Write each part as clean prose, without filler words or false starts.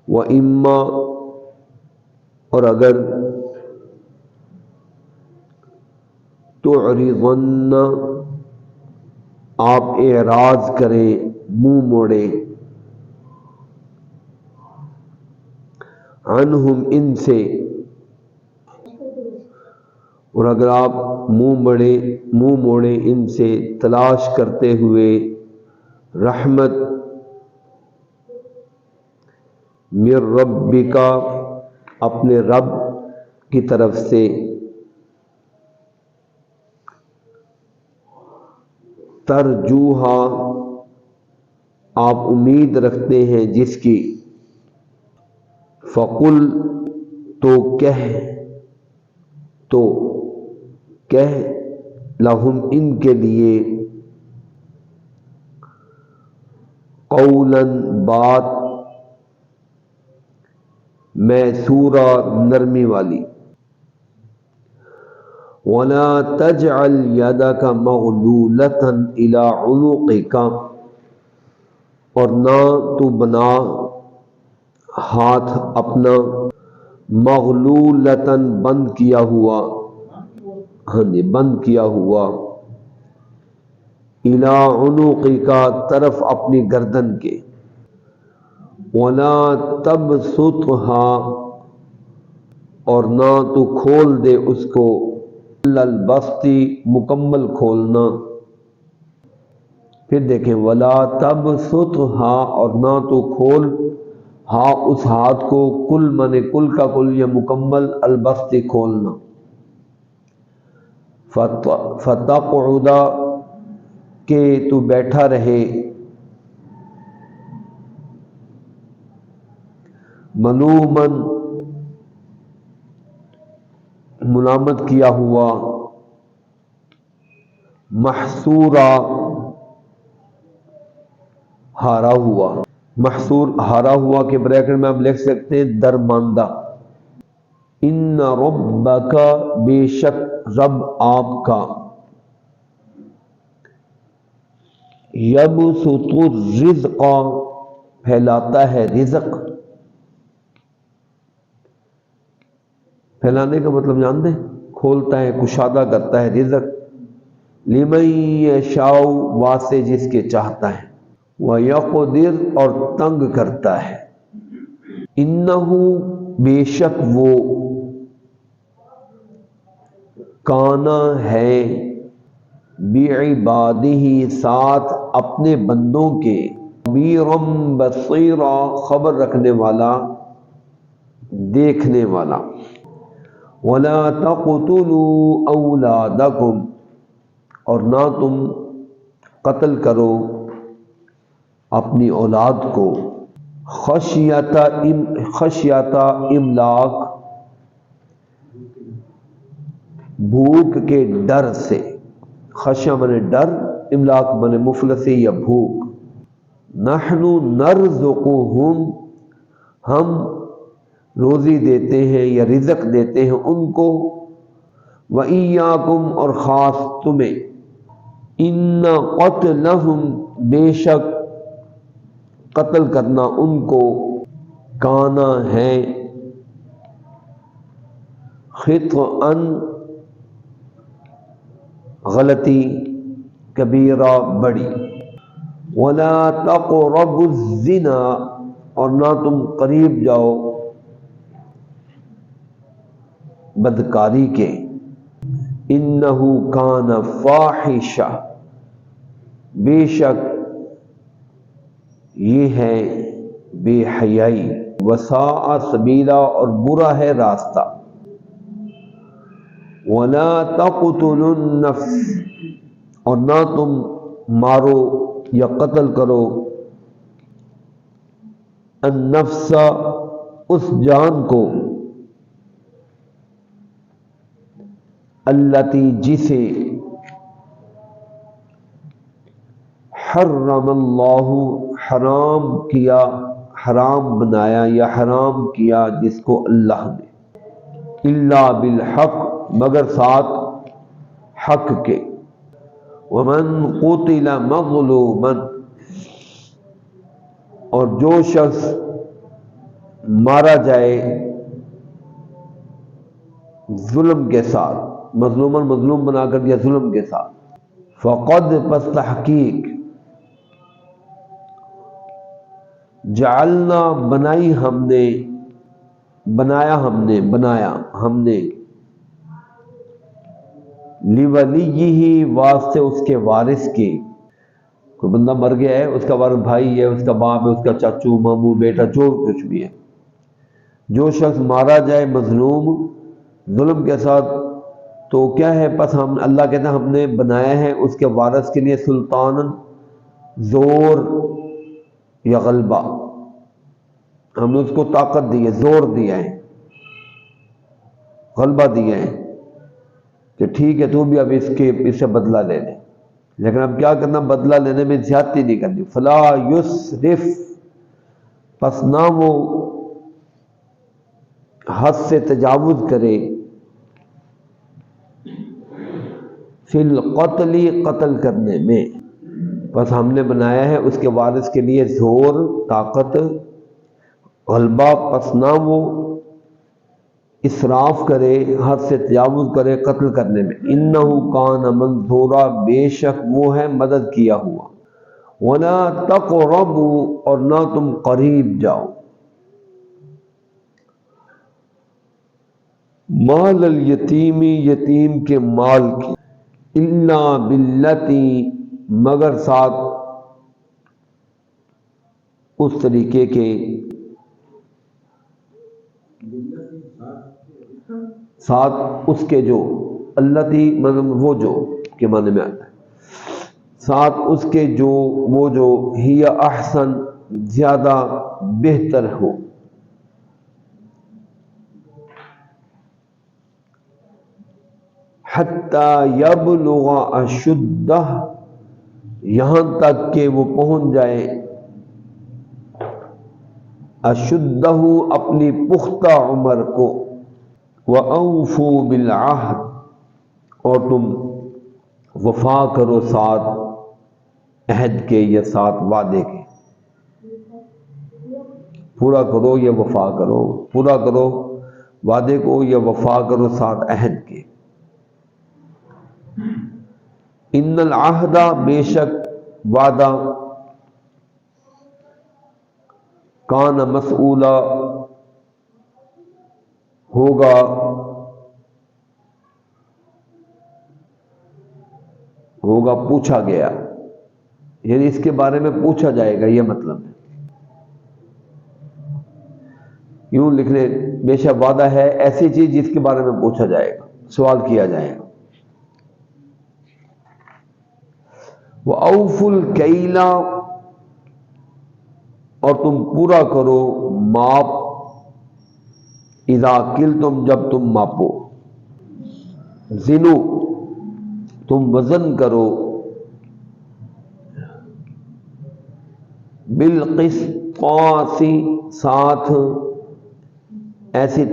وَإِمَّا اور اگر تُعْرِضَنَّ آپ اعراض کریں، منہ موڑیں، عنہم ان سے، اور اگر آپ منہ موڑیں ان سے تلاش کرتے ہوئے رحمت من ربک اپنے رب کی طرف سے، ترجوہا آپ امید رکھتے ہیں جس کی، فقل تو کہہ لہم ان کے لیے، قولا بات، میسورا نرمی والی، ولا تجعل یدک مغلولۃ الی عنقک اور نہ تو بنا ہاتھ اپنا مغلولۃ بند کیا ہوا، الی عنقک طرف اپنی گردن کے، ولا تبسطها اور نہ تو کھول دے اس کو، کل البسط مکمل کھولنا، پھر دیکھیں ولا تبسطها اور نہ تو کھول اس ہاتھ کو، کل مانے کل کا کل یا مکمل، البسط کھولنا، فتقعد کہ تو بیٹھا رہے، ملومن ملامت کیا ہوا، محسورا ہارا ہوا، محسور ہارا ہوا کے بریکٹ میں آپ لکھ سکتے ہیں درماندہ، ان ربک بے شک رب آپ کا، یبسط الرزق پھیلاتا ہے رزق، پھیلانے کا مطلب جانتے ہیں، کھولتا ہے، کشادہ کرتا ہے رزق، لمن یشاء واسطے جس کے چاہتا ہے، ویقدر اور تنگ کرتا ہے، انہ بے شک وہ، کانا ہے، بعبادہ ساتھ اپنے بندوں کے، خبیرا بصیرا خبر رکھنے والا، دیکھنے والا، ولا تقتلوا اولادکم اور نہ تم قتل کرو اپنی اولاد کو، خشیت املاق بھوک کے ڈر سے، خشیہ منے ڈر، املاق منے مفلسی یا بھوک، نحن نرزقهم ہم روزی دیتے ہیں یا رزق دیتے ہیں ان کو، وَإِيَّاكُمْ اور خاص تمہیں، ان قتلہم بے شک قتل کرنا ان کو، کانا ہے، خطأً غلطی، کبیرہ بڑی، ولا تقربوا الزنا اور نہ تم قریب جاؤ بدکاری کے، انہ کان فاحشہ بے شک یہ ہے بے حیائی، وساء سبیلا اور برا ہے راستہ، ولا تقتلوا النفس اور نہ تم مارو یا قتل کرو، النفس اس جان کو، التی جسے، حرم اللہ حرام کیا، حرام بنایا یا حرام کیا جس کو اللہ نے، الا بالحق مگر ساتھ حق کے، ومن قتل مظلوما اور جو شخص مارا جائے ظلم کے ساتھ، مظلومن مظلوم بنا کر دیا ظلم کے ساتھ، فقد پس تحقیق جعلنا بنائی ہم نے، بنایا ہم نے لولیہ واسطے اس کے وارث کے، کوئی بندہ مر گیا ہے، اس کا وارث بھائی ہے، اس کا باپ ہے، اس کا چاچو ماموں بیٹا جو کچھ بھی ہے، جو شخص مارا جائے مظلوم ظلم کے ساتھ تو کیا ہے، پس ہم اللہ کہتا ہے ہم نے بنایا ہے اس کے وارث کے لیے سلطان، زور یا غلبہ، ہم نے اس کو طاقت دی ہے، زور دیا ہے، غلبہ دیا ہے کہ ٹھیک ہے تو بھی اب اس سے بدلہ لے لے، لیکن اب کیا کرنا، بدلہ لینے میں زیادتی نہیں کرنی، فلا یسرف پس نہ وہ حد سے تجاوز کرے، فی القتل قتل کرنے میں، بس ہم نے بنایا ہے اس کے وارث کے لیے زور، طاقت، غلبہ، پس نہ وہ اسراف کرے، حد سے تجاوز کرے قتل کرنے میں، انہ کان منصورا بے شک وہ ہے مدد کیا ہوا، ولا تقربوا اور نہ تم قریب جاؤ، مال الیتیم یتیم کے مال کی، الا باللتی مگر ساتھ اس طریقے کے، ساتھ اس کے جو، اللتی مطلب وہ جو کے معنی میں آتا ہے، ساتھ اس کے جو وہ جو ہی احسن زیادہ بہتر ہو، حتی یبلغ اشدہ یہاں تک کہ وہ پہنچ جائے، اشدہ اپنی پختہ عمر کو، وَأَوْفُوا بِالْعَهْدِ اور تم وفا کرو ساتھ عہد کے یا ساتھ وعدے کے، پورا کرو یا وفا کرو، پورا کرو وعدے کو یا وفا کرو ساتھ عہد کے، ان العہد بے شک وعدہ، کان مسئولا ہوگا پوچھا گیا، یعنی اس کے بارے میں پوچھا جائے گا، یہ مطلب ہے، یوں لکھ لیں بے شک وعدہ ہے ایسی چیز جس کے بارے میں پوچھا جائے گا، سوال کیا جائے گا، وَأَوْفُوا الْكَيْلَ اور تم پورا کرو ماپ، اذا کلتم جب تم ماپو، زنو تم وزن کرو، بالقسطاس ساتھ ایسی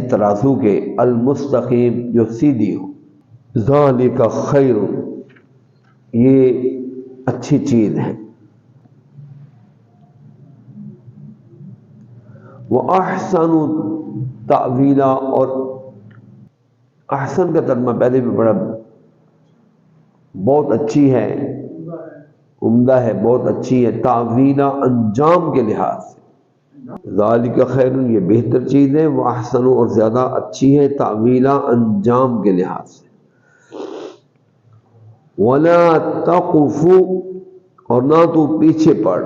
ترازو کے، المستقیم جو سیدھی ہو، ذالک خیر یہ اچھی چیز ہے، وَأَحْسَنُ تَأْوِيلًا اور احسن کا ترجمہ پہلے بھی پڑھا، بہت اچھی ہے، عمدہ ہے، بہت اچھی ہے، تأویلا انجام کے لحاظ سے، ذالک خیر یہ بہتر چیز ہے، وَأَحْسَنُ اور زیادہ اچھی ہے، تأویلا انجام کے لحاظ سے، وَلَا تَقْفُ اور نہ تو پیچھے پڑ،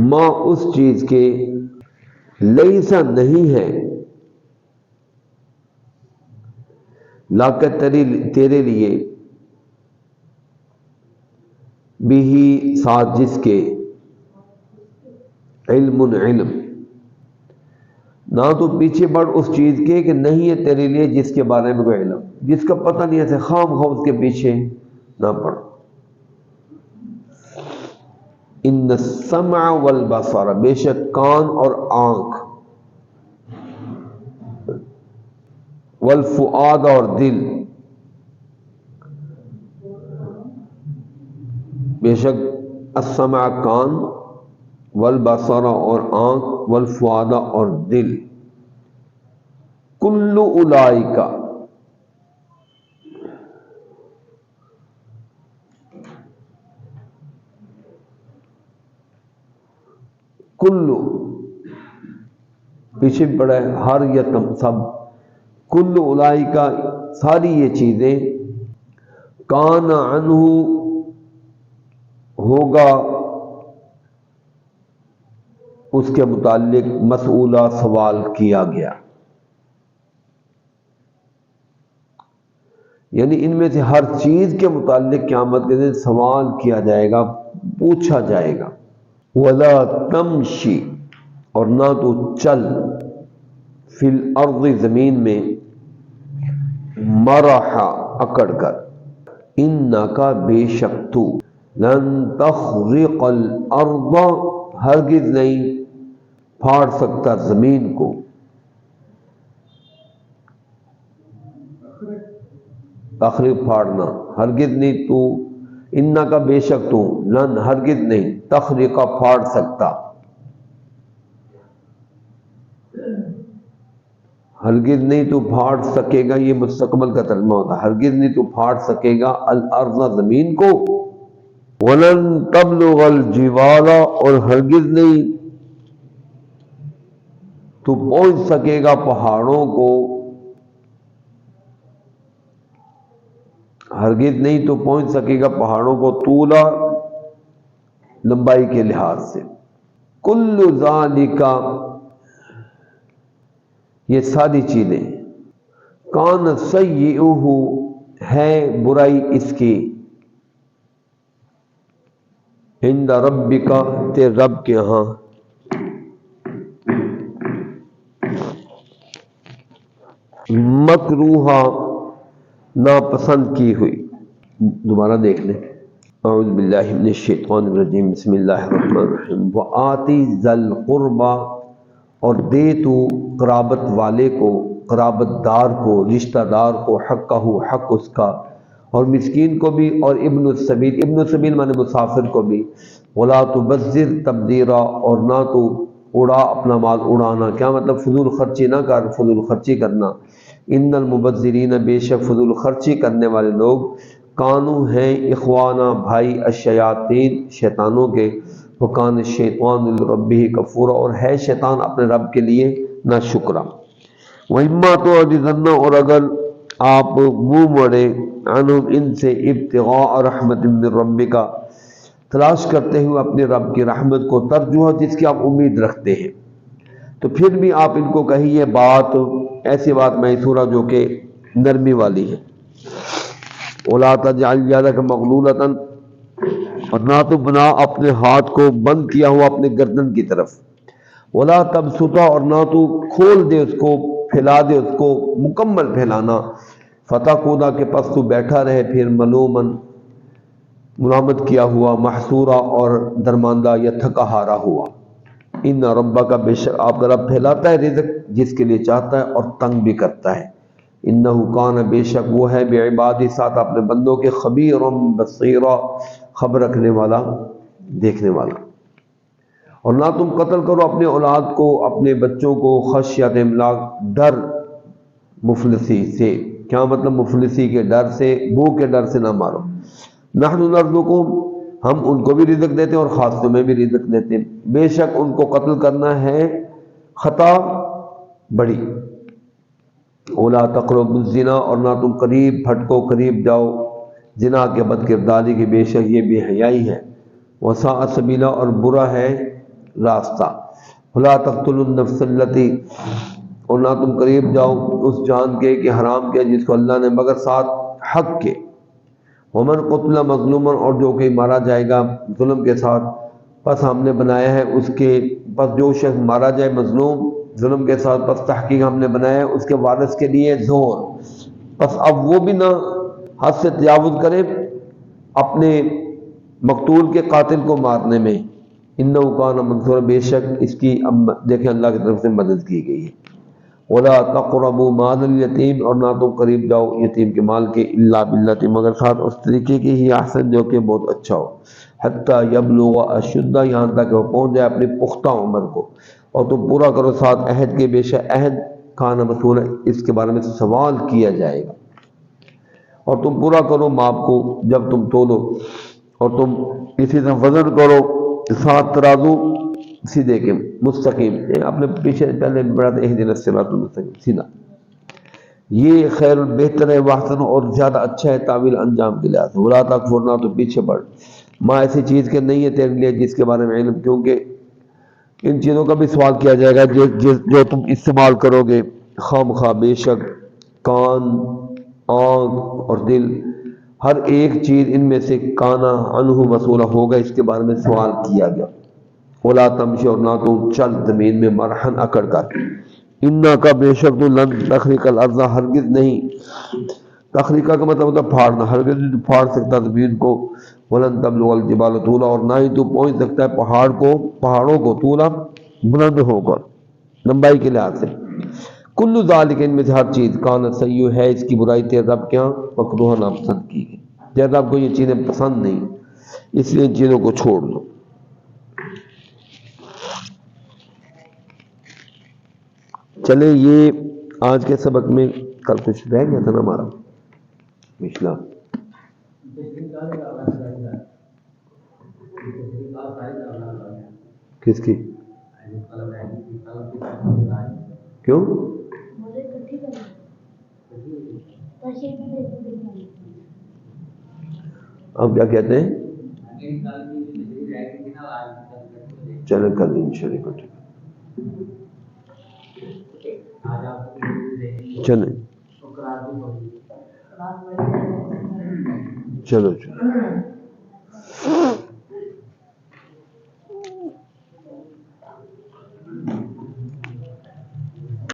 ما اس چیز کے، لیسا نہیں ہے، لاکت تیرے لیے، بھی ساتھ جس کے، علم نہ تو پیچھے پڑ اس چیز کے کہ نہیں ہے تیرے لیے جس کے بارے میں کوئی علم، جس کا پتہ نہیں ہے خام خواہ اس کے پیچھے نہ پڑ، ان السمع والبصر بے شک کان اور آنکھ، والفؤاد اور دل، بے شک السمع کان، والبصر اور آنکھ، والفؤاد اور دل، کل اولئک کلو پیچھے بھی پڑا ہے ہر یا تم سب، کل اولئک ساری یہ چیزیں، کان عنہ ہوگا اس کے متعلق مسئولہ سوال کیا گیا، یعنی ان میں سے ہر چیز کے متعلق قیامت کے دن سوال کیا جائے گا، پوچھا جائے گا۔ ولا تمشی اور نہ تو چل، فی الارض زمین میں، مرحا اکڑ کر، انکا بے شک تو، لن تخرق الارض ہرگز نہیں پھاڑ سکتا زمین کو، تخریق پھاڑنا، ہرگز نہیں تو، انکا بے شک تو، لن ہرگز نہیں، تخریق پھاڑ سکتا، ہرگز نہیں تو پھاڑ سکے گا، یہ مستقبل کا ترجمہ ہوتا ہے، ہرگز نہیں تو پھاڑ سکے گا الارض زمین کو، ولن تبلغ الجبال اور ہرگز نہیں تو پہنچ سکے گا پہاڑوں کو، ہرگز نہیں تو پہنچ سکے گا پہاڑوں کو، طولا لمبائی کے لحاظ سے، کل ذالک یہ ساری چیزیں، کان سیئہ ہے برائی اس کی، عند ربک تیرے رب کے ہاں، مکروہا ناپسند کی ہوئی۔ دوبارہ دیکھ لیں، اعوذ باللہ من الشیطان الرجیم، بسم اللہ الرحمن الرحیم، وآتی ذی القربی اور دے تو قرابت والے کو، قرابت دار کو، رشتہ دار کو، حقہ حق اس کا، اور مسکین کو بھی، اور ابن السبیل، ابن السبیل مانے مسافر کو بھی، ولا تبذر تبذیرا اور نہ تو اڑا اپنا مال اڑانا، کیا مطلب فضول خرچی نہ کر، فضول خرچی کرنا، ان المبذرین بے شک فضول خرچی کرنے والے لوگ، کانو ہیں اخوانا بھائی، الشیاطین شیطانوں کے، وکان الشیطان لربہ کفورا اور ہے شیطان اپنے رب کے لیے نہ شکرا، وَإِمَّا تُعْرِضَنَّ اور اگر آپ منہ موڑے، عنہم ان سے، ابتغاء رحمت من ربک تلاش کرتے ہوئے اپنے رب کی رحمت کو، ترجوہ جس کی آپ امید رکھتے ہیں، تو پھر بھی آپ ان کو کہیے بات، ایسی بات میسورہ جو کہ نرمی والی ہے، وَلَا تَجْعَلْ يَدَكَ مَغْلُولَةً اور نہ تو بنا اپنے ہاتھ کو بند کیا ہوا اپنے گردن کی طرف، وَلَا تَبْسُطَ اور نہ تو کھول دے اس کو، پھیلا دے اس کو، مکمل پھیلانا، فَتَقْعُدَ کہ پس تو بیٹھا رہے پھر ملوماً ملامت کیا ہوا، محسورا اور درماندہ یا تھکا ہارا ہوا، ان ربک بے شک آپ کا رب پھیلاتا ہے رزق جس کے لیے چاہتا ہے اور تنگ بھی کرتا ہے، انہ کان بے شک وہ ہے بعبادی ساتھ اپنے بندوں کے، خبیر بصیرا خبر رکھنے والا دیکھنے والا، اور نہ تم قتل کرو اپنے اولاد کو، اپنے بچوں کو، خشیت املاق ڈر مفلسی سے، کیا مطلب مفلسی کے ڈر سے، بھوک کے ڈر سے نہ مارو، نحن نرزقہم ہم ان کو بھی رزق دیتے ہیں اور خاص تمہیں بھی رزق دیتے ہیں، بے شک ان کو قتل کرنا ہے خطا بڑی، اولا تقربوا الزنا اور نہ تم قریب پھٹکو، قریب جاؤ زنا کے، بد کرداری کی، بے شک یہ بے حیائی ہے، وساء سبیلا اور برا ہے راستہ، ولا تقتلوا النفس التي اور نہ تم قریب جاؤ اس جان کے کہ حرام کے جس کو اللہ نے مگر ساتھ حق کے، ومن قتل مظلوما اور جو کہ مارا جائے گا ظلم کے ساتھ، پس ہم نے بنایا ہے اس کے، پس جو شخص مارا جائے مظلوم ظلم کے ساتھ، پس تحقیق ہم نے بنایا ہے اس کے وارث کے لیے زور، پس اب وہ بھی نہ حد سے تجاوز کرے اپنے مقتول کے قاتل کو مارنے میں، انہ کان منصورا بے شک اس کی اب دیکھیں اللہ کی طرف سے مدد کی گئی ہے، ولا تقربوا مال الیتیم اور نہ تم قریب جاؤ یتیم کے مال کے، الا باللتی مگر ساتھ اس طریقے کی ہی احسن جو کہ بہت اچھا ہو، حتیٰ یبلغ اشدہ، یہاں تک کہ وہ پہنچ جائے اپنی پختہ عمر کو، اور تم پورا کرو ساتھ عہد کے، بے شک عہد کھانا مسئول ہے، اس کے بارے میں سوال کیا جائے گا، اور تم پورا کرو ماپ کو جب تم تولو، اور تم اسی طرح وزن کرو ساتھ ترازو سیدھے کے مستقیم، اپنے پیچھے پہلے بڑا تھا اہدنا الصراط المستقیم سیدھا، یہ خیر بہتر ہے، واحسن اور زیادہ اچھا ہے تعویل انجام کے لحاظ سے، ولا تکفرنا تو پیچھے پڑ، ماں ایسی چیز کے نہیں ہے تیرے لیے جس کے بارے میں علم، کیونکہ ان چیزوں کا بھی سوال کیا جائے گا جو تم استعمال کرو گے خواہ مخواہ، بے شک کان، آنکھ اور دل، ہر ایک چیز ان میں سے کانا عنہ مسئولہ ہوگا، اس کے بارے میں سوال کیا گیا، ولا تمشی، اور نہ تو چل زمین میں مرحن اکڑ کر، انا کا بے شک تو لن تخرق الارض، ہرگز نہیں، تخریقہ کا مطلب ہوتا ہے پھاڑنا، ہرگز نہیں تو پھاڑ سکتا زمین کو، ولن تبلغ الجبال طولا، اور نہ ہی تو پہنچ سکتا ہے پہاڑوں کو طولا بلند ہو کر لمبائی کے لحاظ سے، کل ذالک، ان میں سے ہر چیز، کان سیئ ہے اس کی برائی تیرے رب کے ہاں، مکروہ ناپسند کی گئی، تیرے رب کو یہ چیزیں پسند نہیں، اس لیے ان چیزوں کو چھوڑ دو۔ چلے یہ آج کے سبق میں، کل کچھ رہ گیا تھا نا ہمارا پچھلا، کس کی کیوں؟ اب کیا کہتے ہیں؟ چلے کل انشاءاللہ چلیں، چلو چلو